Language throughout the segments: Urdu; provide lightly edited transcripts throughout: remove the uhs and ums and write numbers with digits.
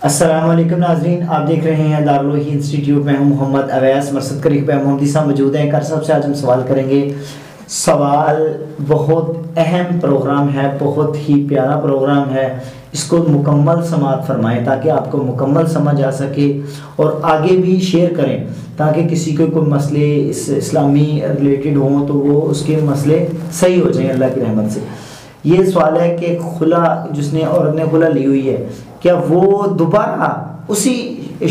السلام علیکم ناظرین، آپ دیکھ رہے ہیں دارالوحی انسٹیٹیوٹ میں ہوں محمد اویس مرصد قریب محمدی صاحب موجود ہیں۔ کر صاحب سے آج ہم سوال کریں گے۔ سوال بہت اہم پروگرام ہے، بہت ہی پیارا پروگرام ہے، اس کو مکمل سماعت فرمائیں تاکہ آپ کو مکمل سمجھ آ سکے اور آگے بھی شیئر کریں تاکہ کسی کو کوئی مسئلے اسلامی ریلیٹڈ ہوں تو وہ اس کے مسئلے صحیح ہو جائیں اللہ کی رحمت سے۔ یہ سوال ہے کہ خلا جس نے عورت نے خلا لی ہوئی ہے، کیا وہ دوبارہ اسی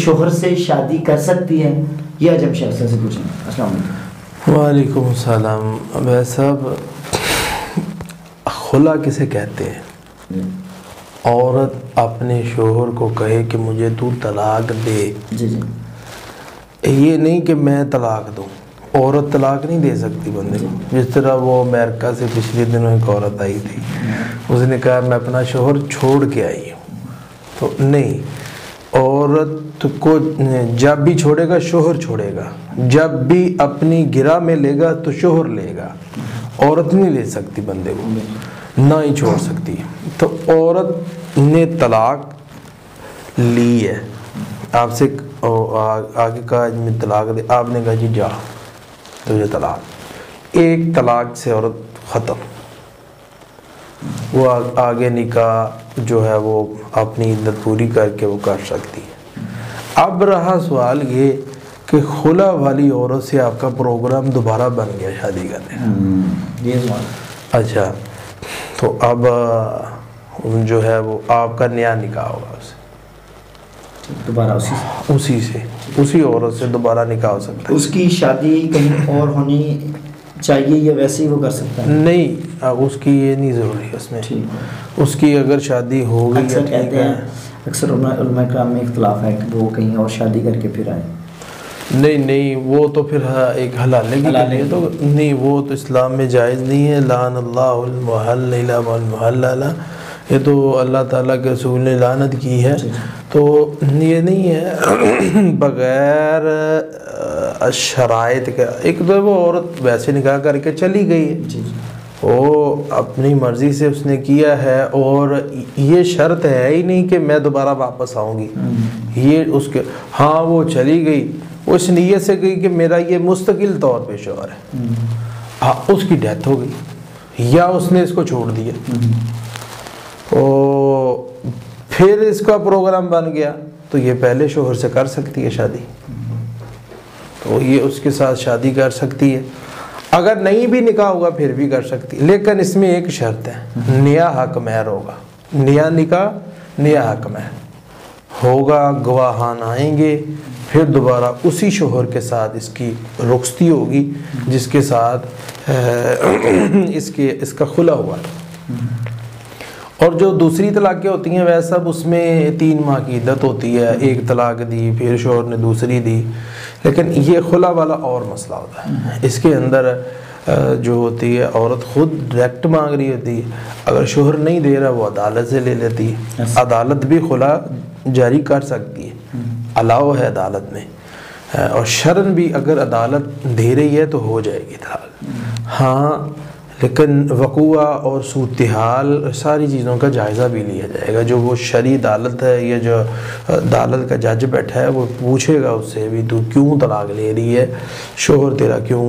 شوہر سے شادی کر سکتی ہے؟ یا جب شخص سے پوچھیں۔ السلام علیکم۔ وعلیکم السلام۔ بھائی صاحب، خلا کسے کہتے ہیں؟ عورت اپنے شوہر کو کہے کہ مجھے تو طلاق دے۔ جی جی، یہ نہیں کہ میں طلاق دوں۔ عورت طلاق نہیں دے سکتی بندے کو۔ جس طرح وہ امریکہ سے پچھلے دنوں ایک عورت آئی تھی، اس نے کہا میں اپنا شوہر چھوڑ کے آئی ہوں، تو نہیں، عورت کو جب بھی چھوڑے گا شوہر چھوڑے گا، جب بھی اپنی گرہ میں لے گا تو شوہر لے گا۔ عورت نہیں لے سکتی بندے کو، نہ ہی چھوڑ سکتی۔ تو عورت نے طلاق لی ہے، آپ سے آگے کہا میں طلاق دے، آپ نے کہا جی جا تجھے طلاق، ایک طلاق سے عورت ختم۔ وہ آگے نکاح جو ہے وہ اپنی عدت پوری کر کے وہ کر سکتی ہے۔ اب رہا سوال یہ کہ خلا والی عورت سے آپ کا پروگرام دوبارہ بن گیا شادی کرنے کا، یہ سوال اچھا، تو اب جو ہے وہ آپ کا نیا نکاح ہوگا اس سے دوبارہ اسی عورت سے دوبارہ نکاح ہو سکتا ہے۔ اس کی شادی کہیں اور ہونی چاہیے یا ویسے ہی وہ کر سکتا ہے؟ نہیں، اس کی یہ نہیں ضروری ہے، اس میں اس کی اگر شادی ہو گئی اکثر کہتے ہیں، اکثر علماء کرام میں اختلاف ہے کہ وہ کہیں اور شادی کر کے پھر آئے۔ نہیں، وہ تو پھر ایک حلالے کی لیے تو نہیں، وہ تو اسلام میں جائز نہیں ہے۔ لعن اللہ المحلل والمحللہ، یہ تو اللہ تعالیٰ کے رسول نے لعنت کی ہے۔ تو یہ نہیں ہے بغیر شرائط کا۔ ایک تو وہ عورت ویسے نکاح کر کے چلی گئی ہے، وہ اپنی مرضی سے اس نے کیا ہے، اور یہ شرط ہے ہی نہیں کہ میں دوبارہ واپس آؤں گی۔ یہ اس کے ہاں وہ چلی گئی، وہ اس نیت سے گئی کہ میرا یہ مستقل طور پہ شوہر ہے، ہاں اس کی ڈیتھ ہو گئی یا اس نے اس کو چھوڑ دیا، تو پھر اس کا پروگرام بن گیا تو یہ پہلے شوہر سے کر سکتی ہے شادی، تو یہ اس کے ساتھ شادی کر سکتی ہے۔ اگر نہیں بھی نکاح ہوگا پھر بھی کر سکتی، لیکن اس میں ایک شرط ہے، نیا حق مہر ہوگا۔ نیا نکاح، نیا حق مہر ہوگا، گواہان آئیں گے، پھر دوبارہ اسی شوہر کے ساتھ اس کی رخصتی ہوگی جس کے ساتھ اس کا خلا ہوا ہے۔ اور جو دوسری طلاقیں ہوتی ہیں ویسا اس میں 3 ماہ کی عدت ہوتی ہے، ایک طلاق دی پھر شوہر نے دوسری دی، لیکن یہ خلا والا اور مسئلہ ہوتا ہے۔ اس کے اندر جو ہوتی ہے عورت خود ڈائریکٹ مانگ رہی ہوتی ہے، اگر شوہر نہیں دے رہا وہ عدالت سے لے لیتی ہے، عدالت بھی خلا جاری کر سکتی ہے، الاؤ ہے عدالت میں، اور شرعاً بھی اگر عدالت دے رہی ہے تو ہو جائے گی طلاق۔ ہاں، لیکن وقوع اور صورتحال ساری چیزوں کا جائزہ بھی لیا جائے گا۔ جو وہ شرعی عدالت ہے یا جو عدالت کا جج بیٹھا ہے وہ پوچھے گا اس سے بھی تو کیوں طلاق لے رہی ہے، شوہر تیرا کیوں،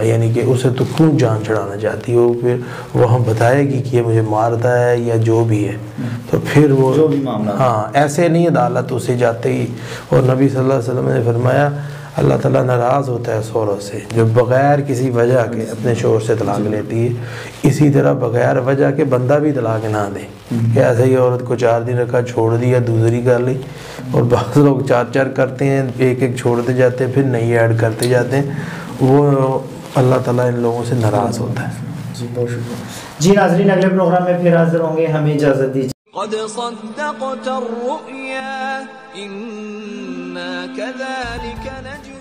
یعنی کہ اسے تو کیوں جان چھڑانا چاہتی ہو، پھر وہاں بتائے گی کہ یہ مجھے مارتا ہے یا جو بھی ہے، تو پھر وہ ہاں ایسے نہیں عدالت اسے جاتے ہی۔ اور نبی صلی اللہ علیہ وسلم نے فرمایا اللہ تعالیٰ ناراض ہوتا ہے اس عورت سے جو بغیر کسی وجہ کے اپنے شوہر سے طلاق لیتی ہے۔ اسی طرح بغیر وجہ کے بندہ بھی طلاق نہ دے کہ ایسے ہی عورت کو 4 دن رکھا چھوڑ دیا دوسری کر لی، اور بعض لوگ 4 کرتے ہیں، ایک چھوڑتے جاتے ہیں پھر نئی ایڈ کرتے جاتے ہیں، وہ اللہ تعالیٰ ان لوگوں سے ناراض ہوتا ہے۔ جی بہت شکریہ۔ جی ناظرین، اگلے پروگرام میں پھر حاضر ہوں گے، ہمیں اجازت دیجیے۔ قد صدقت الرؤيا إنا كذلك نجزي